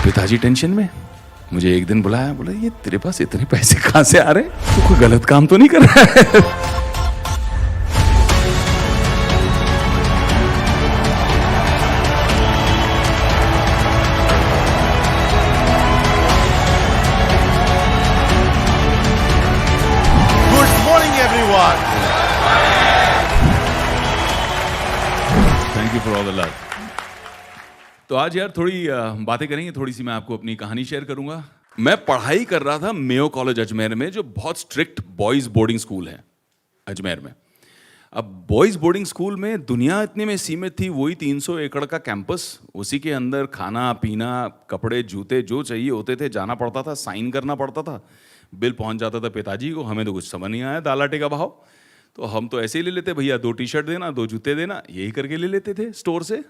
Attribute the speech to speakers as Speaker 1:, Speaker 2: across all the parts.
Speaker 1: पिताजी टेंशन में मुझे एक दिन बुलाया, बोला ये तेरे पास इतने पैसे कहां से आ रहे, तू कोई गलत काम तो नहीं कर रहा है?
Speaker 2: Good morning, everyone.
Speaker 1: Thank you for all the love. तो आज यार थोड़ी बातें करेंगे, थोड़ी सी मैं आपको अपनी कहानी शेयर करूंगा। मैं पढ़ाई कर रहा था मेयो कॉलेज अजमेर में, जो बहुत स्ट्रिक्ट बॉयज बोर्डिंग स्कूल है अजमेर में। अब बॉयज बोर्डिंग स्कूल में दुनिया इतने में सीमित थी, वही 300 एकड़ का कैंपस, उसी के अंदर खाना पीना कपड़े जूते जो चाहिए होते थे, जाना पड़ता था, साइन करना पड़ता था, बिल पहुंच जाता था पिताजी को। हमें तो कुछ समझ नहीं आया दाल आटे का भाव, तो हम तो ऐसे ही ले लेते, भैया 2 टी-शर्ट देना 2 जूते देना, यही करके ले लेते थे स्टोर से।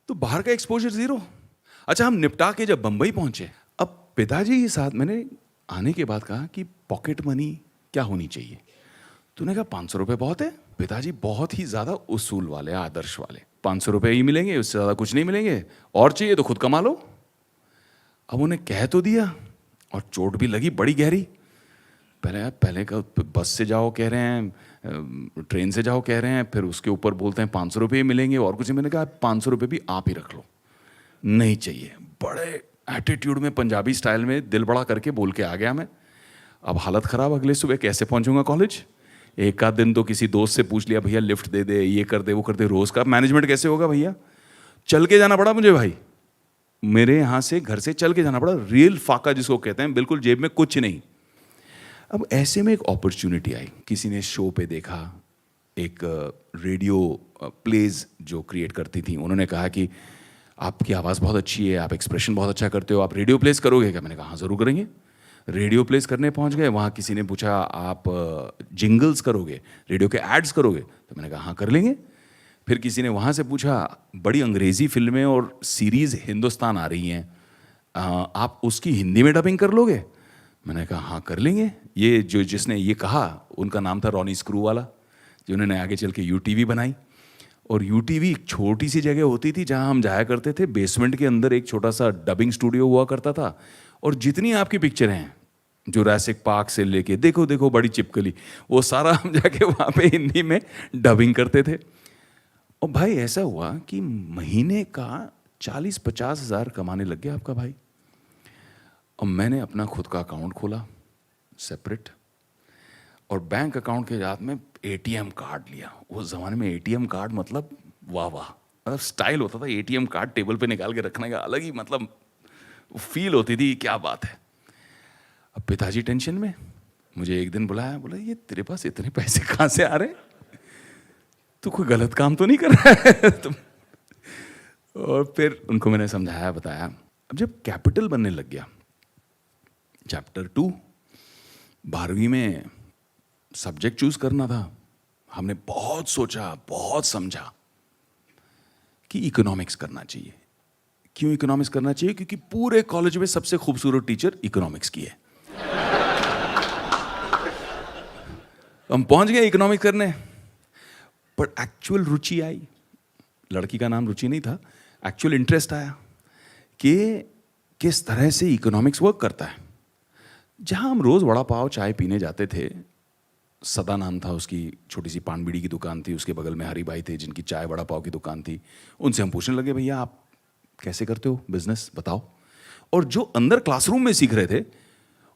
Speaker 1: तो बाहर का एक्सपोजर जीरो। अच्छा, हम निपटा के जब बंबई पहुंचे, अब पिताजी के साथ मैंने आने के बाद कहा कि पॉकेट मनी क्या होनी चाहिए। तूने कहा 500 रुपये बहुत है। पिताजी बहुत ही ज़्यादा उसूल वाले, आदर्श वाले, 500 रुपये ही मिलेंगे, उससे ज़्यादा कुछ नहीं मिलेंगे, और चाहिए तो खुद कमा लो। अब उन्हें कह तो दिया, और चोट भी लगी बड़ी गहरी। पहले का बस से जाओ कह रहे हैं, ट्रेन से जाओ कह रहे हैं, फिर उसके ऊपर बोलते हैं 500 रुपये मिलेंगे और कुछ। मैंने कहा 500 रुपये भी आप ही रख लो, नहीं चाहिए। बड़े एटीट्यूड में पंजाबी स्टाइल में दिल बड़ा करके बोल के आ गया मैं। अब हालत ख़राब, अगले सुबह कैसे पहुंचूंगा कॉलेज। एक आध दिन तो किसी दोस्त से पूछ लिया, भैया लिफ्ट दे दे, ये कर दे वो कर दे। रोज़ का मैनेजमेंट कैसे होगा भैया। चल के जाना पड़ा मुझे भाई, मेरे यहाँ से घर से चल के जाना पड़ा। रियल फाका जिसको कहते हैं, बिल्कुल जेब में कुछ नहीं। अब ऐसे में एक अपॉर्चुनिटी आई, किसी ने शो पे देखा, एक रेडियो प्लेज जो क्रिएट करती थी, उन्होंने कहा कि आपकी आवाज़ बहुत अच्छी है, आप एक्सप्रेशन बहुत अच्छा करते हो, आप रेडियो प्लेस करोगे क्या। मैंने कहा हाँ ज़रूर करेंगे। रेडियो प्लेस करने पहुंच गए, वहाँ किसी ने पूछा आप जिंगल्स करोगे, रेडियो के एड्स करोगे, तो मैंने कहा हाँ कर लेंगे। फिर किसी ने वहाँ से पूछा बड़ी अंग्रेज़ी फिल्में और सीरीज़ हिंदुस्तान आ रही हैं, आप उसकी हिंदी में डबिंग कर लोगे। मैंने कहा हाँ कर लेंगे। ये जो जिसने ये कहा उनका नाम था रॉनी स्क्रू वाला, जिन्होंने आगे चल के यूटीवी बनाई। और यूटीवी एक छोटी सी जगह होती थी जहाँ हम जाया करते थे, बेसमेंट के अंदर एक छोटा सा डबिंग स्टूडियो हुआ करता था, और जितनी आपकी पिक्चर हैं जुरासिक पार्क से लेके देखो देखो बड़ी चिपकली, वो सारा हम जाके वहाँ पे हिंदी में डबिंग करते थे। और भाई ऐसा हुआ कि महीने का 40-50 हज़ार कमाने लग गया आपका भाई। और मैंने अपना खुद का अकाउंट खोला सेपरेट, और बैंक अकाउंट के साथ में एटीएम कार्ड लिया। उस ज़माने में एटीएम कार्ड मतलब वाह वाह, मतलब स्टाइल होता था। एटीएम कार्ड टेबल पे निकाल के रखने का अलग ही मतलब फील होती थी, क्या बात है। अब पिताजी टेंशन में मुझे एक दिन बुलाया, बोला ये तेरे पास इतने पैसे कहाँ से आ रहे, तू कोई गलत काम तो नहीं कर रहा है तुम। और फिर उनको मैंने समझाया बताया। अब जब कैपिटल बनने लग गया, चैप्टर 2 12वीं में सब्जेक्ट चूज करना था, हमने बहुत सोचा बहुत समझा कि इकोनॉमिक्स करना चाहिए। क्यों इकोनॉमिक्स करना चाहिए, क्योंकि पूरे कॉलेज में सबसे खूबसूरत टीचर इकोनॉमिक्स की है। हम पहुंच गए इकोनॉमिक्स करने, पर एक्चुअल रुचि आई, लड़की का नाम रुचि नहीं था, एक्चुअल इंटरेस्ट आया कि किस तरह से इकोनॉमिक्स वर्क करता है। जहाँ हम रोज़ वड़ा पाव चाय पीने जाते थे, सदा नाम था उसकी, छोटी सी पान बीड़ी की दुकान थी, उसके बगल में हरी भाई थे जिनकी चाय वड़ा पाव की दुकान थी। उनसे हम पूछने लगे भैया आप कैसे करते हो बिजनेस बताओ। और जो अंदर क्लासरूम में सीख रहे थे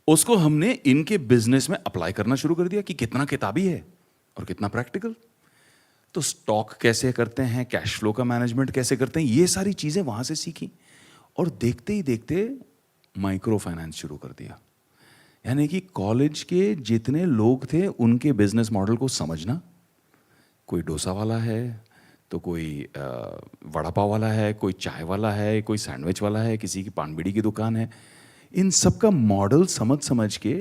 Speaker 1: उसको हमने इनके बिजनेस में अप्लाई करना शुरू कर दिया कि कितना किताबी है और कितना प्रैक्टिकल। तो स्टॉक कैसे करते हैं, कैश फ्लो का मैनेजमेंट कैसे करते हैं, ये सारी चीज़ें वहाँ से सीखी। और देखते ही देखते माइक्रो फाइनेंस शुरू कर दिया। यानी कि कॉलेज के जितने लोग थे उनके बिजनेस मॉडल को समझना। कोई डोसा वाला है, तो कोई वड़ा पाव वाला है, कोई चाय वाला है, कोई सैंडविच वाला है, किसी की पान बीड़ी की दुकान है। इन सब का मॉडल समझ के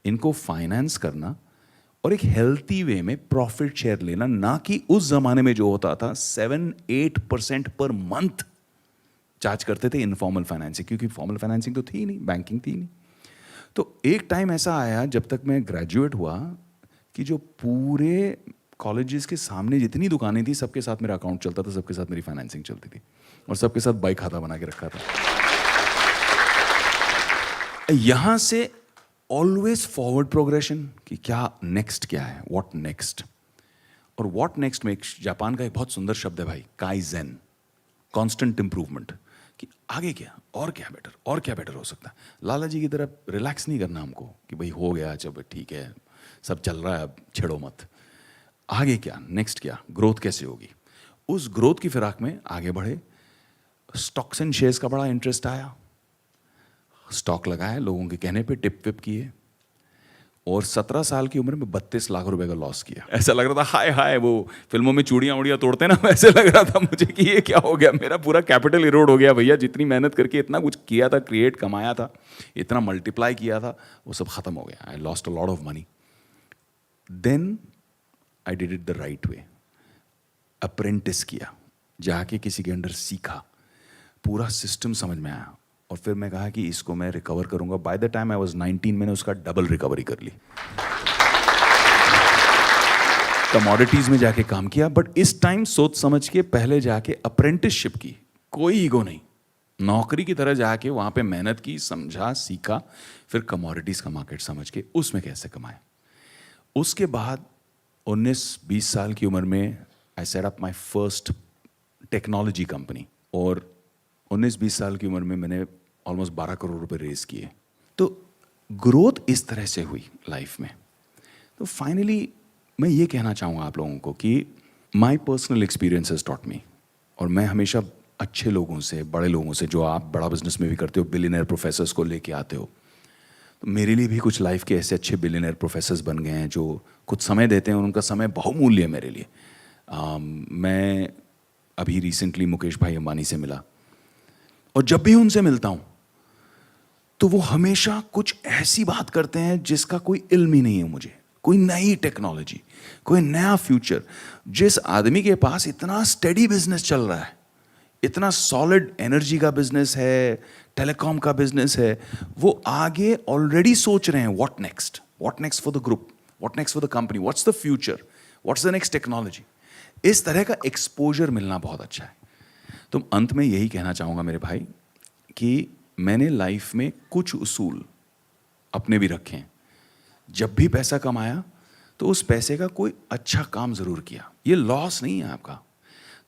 Speaker 1: इनको फाइनेंस करना और एक हेल्थी वे में प्रॉफिट शेयर लेना, ना कि उस जमाने में जो होता था 7-8% पर मंथ चार्ज करते थे इनफॉर्मल फाइनेंसिंग, क्योंकि फॉर्मल फाइनेंसिंग तो थी ही नहीं, बैंकिंग थी ही नहीं। तो एक टाइम ऐसा आया जब तक मैं ग्रेजुएट हुआ कि जो पूरे कॉलेजेस के सामने जितनी दुकानें थी सबके साथ मेरा अकाउंट चलता था, सबके साथ मेरी फाइनेंसिंग चलती थी, और सबके साथ बाइक खाता बना के रखा था। यहां से ऑलवेज फॉरवर्ड प्रोग्रेशन कि क्या नेक्स्ट क्या है, व्हाट नेक्स्ट। और व्हाट नेक्स्ट में जापान का एक बहुत सुंदर शब्द है भाई, काइजेन, कांस्टेंट इंप्रूवमेंट, कि आगे क्या और क्या बेटर और क्या बेटर हो सकता है। लाला जी की तरह रिलैक्स नहीं करना हमको कि भाई हो गया, चलो ठीक है सब चल रहा है, अब छेड़ो मत। आगे क्या, नेक्स्ट क्या, ग्रोथ कैसे होगी। उस ग्रोथ की फिराक में आगे बढ़े। स्टॉक्स एंड शेयर्स का बड़ा इंटरेस्ट आया, स्टॉक लगाए, लोगों के कहने पे टिप विप किए, और 17 साल की उम्र में 32 लाख रुपए का लॉस किया। ऐसा लग रहा था हाय हाय, वो फिल्मों में चूड़ियां उड़ियां तोड़ते ना, वैसे लग रहा था मुझे कि ये क्या हो गया, मेरा पूरा कैपिटल इरोड हो गया भैया। जितनी मेहनत करके इतना कुछ किया था, क्रिएट कमाया था, इतना मल्टीप्लाई किया था, वो सब खत्म हो गया। I lost a lot of money. Then I did it the right way, apprentice किया, जाके किसी के अंडर सीखा, पूरा सिस्टम समझ में आया, और फिर मैं कहा कि इसको मैं रिकवर करूंगा। By the time I was 19 मैंने उसका डबल रिकवरी कर ली। कमोडिटीज में जाके काम किया, बट इस टाइम सोच समझ के पहले जाके अप्रेंटिसशिप की, कोई ईगो नहीं, नौकरी की तरह जाके वहां पे मेहनत की, समझा, सीखा, फिर कमोडिटीज का मार्केट समझ के उसमें कैसे कमाए। उसके बाद 19-20 साल की उम्र में I set up my first technology company, और 19-20 साल की उम्र में मैंने ऑलमोस्ट 12 करोड़ रुपए रेज किए। तो ग्रोथ इस तरह से हुई लाइफ में। तो फाइनली मैं ये कहना चाहूँगा आप लोगों को कि my personal experience has taught me, और मैं हमेशा अच्छे लोगों से, बड़े लोगों से, जो आप बड़ा बिजनेस में भी करते हो, बिलियनर प्रोफेसर्स को लेके आते हो, तो मेरे लिए भी कुछ लाइफ के ऐसे अच्छे बिलियनर प्रोफेसर्स बन गए हैं जो कुछ समय देते हैं, और उनका समय बहुमूल्य है मेरे लिए। मैं अभी रिसेंटली मुकेश भाई अंबानी से मिला, और जब भी उनसे मिलता हूं तो वो हमेशा कुछ ऐसी बात करते हैं जिसका कोई इल्म ही नहीं है मुझे, कोई नई टेक्नोलॉजी, कोई नया फ्यूचर। जिस आदमी के पास इतना स्टेडी बिजनेस चल रहा है, इतना सॉलिड एनर्जी का बिजनेस है, टेलीकॉम का बिजनेस है, वो आगे ऑलरेडी सोच रहे हैं what next for the group, what next for the company, what's the future, what's the next technology. इस तरह का एक्सपोजर मिलना बहुत अच्छा है। तो अंत में यही कहना चाहूँगा मेरे भाई कि मैंने लाइफ में कुछ उसूल अपने भी रखे हैं। जब भी पैसा कमाया तो उस पैसे का कोई अच्छा काम ज़रूर किया, ये लॉस नहीं है आपका।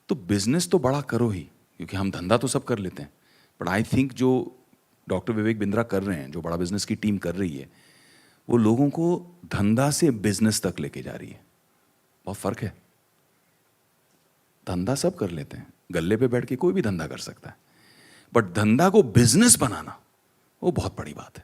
Speaker 1: तो बिजनेस तो बड़ा करो ही, क्योंकि हम धंधा तो सब कर लेते हैं, बट आई थिंक जो डॉक्टर विवेक बिंद्रा कर रहे हैं, जो बड़ा बिजनेस की टीम कर रही है, वो लोगों को धंधा से बिजनेस तक लेके जा रही है। बहुत फ़र्क है। धंधा सब कर लेते हैं, गल्ले पे बैठ के कोई भी धंधा कर सकता है, बट धंधा को बिजनेस बनाना वो बहुत बड़ी बात है।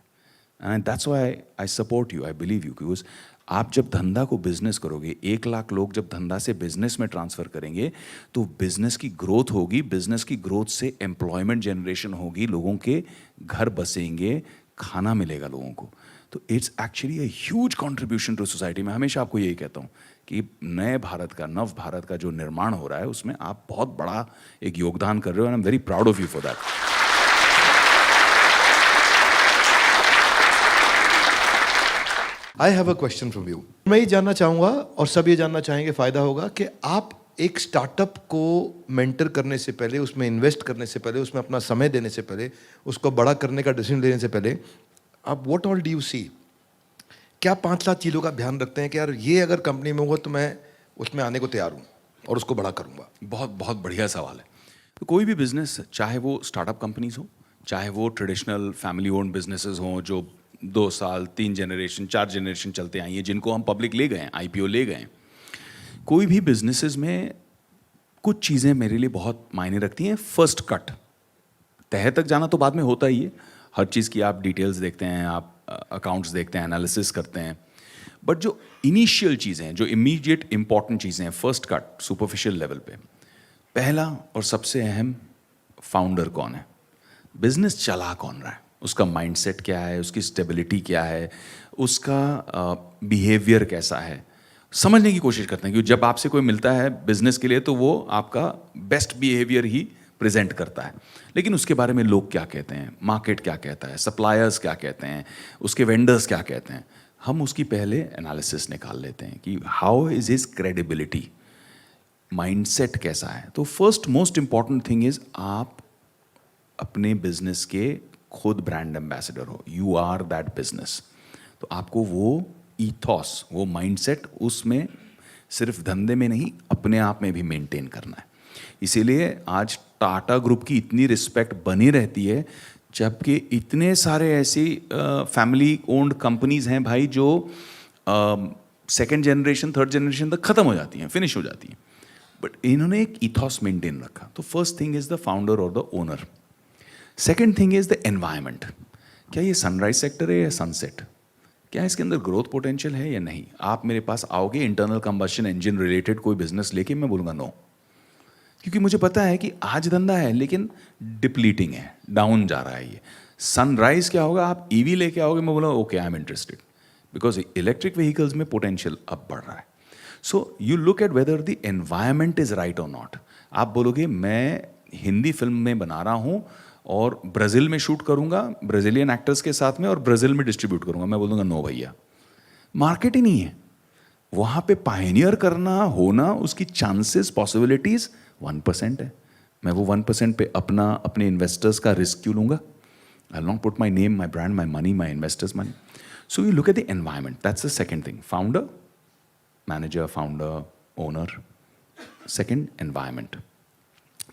Speaker 1: And that's why I support you, I believe you, because आप जब धंधा को बिजनेस करोगे, 1 लाख लोग जब धंधा से बिजनेस में ट्रांसफर करेंगे, तो बिजनेस की ग्रोथ होगी, बिजनेस की ग्रोथ से एम्प्लॉयमेंट जनरेशन होगी, लोगों के घर बसेंगे, खाना मिलेगा लोगों को। तो it's actually a huge contribution to society. मैं हमेशा आपको यही कहता हूँ कि नए भारत का, नव भारत का जो निर्माण हो रहा है, उसमें आप बहुत बड़ा एक योगदान कर रहे हो, and I am very proud of you for that.
Speaker 2: I have a question from you. मैं ये जानना चाहूँगा, और सब ये जानना चाहेंगे, फ़ायदा होगा, कि आप एक स्टार्टअप को मेंटर करने से पहले, उसमें इन्वेस्ट करने से पहले, उसमें अपना समय देने से पहले, उसको बड़ा करने का डिसीजन लेने से पहले, आप what all do you see? क्या 5-7 चीज़ों का ध्यान रखते हैं कि यार ये अगर कंपनी में होगा तो मैं उसमें आने को तैयार हूँ और उसको बड़ा करूँगा?
Speaker 1: बहुत बहुत बढ़िया सवाल है। तो कोई भी बिजनेस, चाहे वो स्टार्टअप कंपनीज हो, चाहे वो ट्रेडिशनल फैमिली ओन्ड बिजनेसेस हों जो 2 साल, 3 जनरेशन, 4 जनरेशन चलते आई हैं, जिनको हम पब्लिक ले गए हैं, IPO ले गए हैं, कोई भी बिजनेसेस में कुछ चीज़ें मेरे लिए बहुत मायने रखती हैं। फर्स्ट कट, तह तक जाना तो बाद में होता ही है, हर चीज़ की आप डिटेल्स देखते हैं, आप अकाउंट्स देखते हैं, एनालिसिस करते हैं, बट जो इनिशियल चीज़ें हैं, जो इमीडिएट इंपॉर्टेंट चीज़ें हैं, फर्स्ट कट, सुपरफिशियल लेवल पे, पहला और सबसे अहम, फाउंडर कौन है, बिजनेस चला कौन रहा है, उसका माइंडसेट क्या है, उसकी स्टेबिलिटी क्या है, उसका बिहेवियर कैसा है, समझने की कोशिश करते हैं। क्योंकि जब आपसे कोई मिलता है बिजनेस के लिए तो वो आपका बेस्ट बिहेवियर ही प्रेजेंट करता है, लेकिन उसके बारे में लोग क्या कहते हैं, मार्केट क्या कहता है, सप्लायर्स क्या कहते हैं, उसके वेंडर्स क्या कहते हैं, हम उसकी पहले एनालिसिस निकाल लेते हैं कि how is his credibility, mindset कैसा है। तो first most important thing is आप अपने बिजनेस के खुद ब्रांड एम्बेसडर हो, यू आर दैट बिजनेस। तो आपको वो ईथॉस, वो माइंडसेट उसमें सिर्फ धंधे में नहीं अपने आप में भी मेंटेन करना है। इसीलिए आज टाटा ग्रुप की इतनी रिस्पेक्ट बनी रहती है, जबकि इतने सारे ऐसी फैमिली ओन्ड कंपनीज हैं भाई जो सेकेंड जनरेशन थर्ड जनरेशन तक खत्म हो जाती हैं, फिनिश हो जाती हैं, बट इन्होंने एक इथॉस मेंटेन रखा। तो first thing is the founder और the owner. Second thing is the environment. क्या ये सनराइज सेक्टर है या सनसेट? क्या इसके अंदर ग्रोथ पोटेंशियल है या नहीं? आप मेरे पास आओगे इंटरनल कंबशन इंजन रिलेटेड कोई बिजनेस लेके, मैं बोलूँगा नो, क्योंकि मुझे पता है कि आज धंधा है लेकिन डिप्लीटिंग है, डाउन जा रहा है ये। सनराइज क्या होगा? आप ईवी लेके आओगे, मैं बोलूँगा okay I am interested, because electric vehicles में पोटेंशियल अब बढ़ रहा है। सो you look eight whether the environment is right और नॉट। आप बोलोगे मैं हिंदी फिल्म में बना रहा हूँ और ब्राज़ील में शूट करूँगा ब्राज़ीलियन एक्टर्स के साथ में और ब्राज़ील में डिस्ट्रीब्यूट करूँगा, मैं बोलूँगा नो भैया, मार्केट ही नहीं है वहाँ पे। पायनियर करना होना, उसकी चांसेस पॉसिबिलिटीज़ 1% है। मैं वो 1% पे अपने इन्वेस्टर्स का रिस्क क्यों लूँगा? I will not put my name, my brand, my money, my investors money. So you look at the environment, that's the second thing. Founder, manager, founder, owner. Second, environment.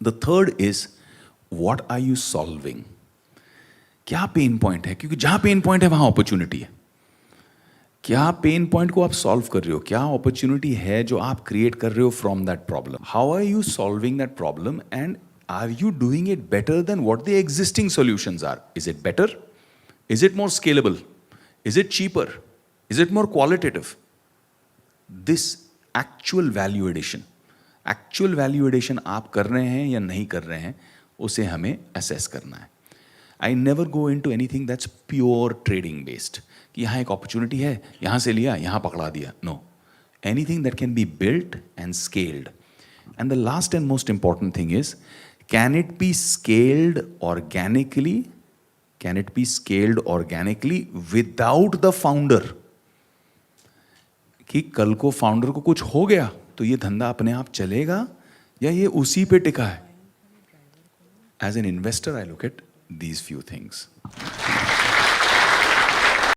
Speaker 1: The third is what are you solving? क्या pain point है? क्योंकि जहाँ pen point है वहाँ opportunity है। क्या pain point को आप सॉल्व कर रहे हो? क्या अपॉर्चुनिटी है जो आप क्रिएट कर रहे हो from that problem? How are you solving that problem and are you doing it better than what the existing solutions are? Is it better? Is it more scalable? Is it cheaper? Is it more qualitative? This actual value addition, actual value addition आप कर रहे हैं या नहीं कर रहे हैं, उसे हमें असेस करना है। I never go into anything that's pure trading based, कि यहाँ एक अपॉर्चुनिटी है, यहाँ से लिया, यहाँ पकड़ा दिया। No, anything that can be built and scaled. And the last and most important thing is, can it be scaled organically? Can it be scaled organically without the founder? कि कल को फाउंडर को कुछ हो गया तो ये धंधा अपने आप चलेगा या ये उसी पे टिका है? As an investor, I look at these few things.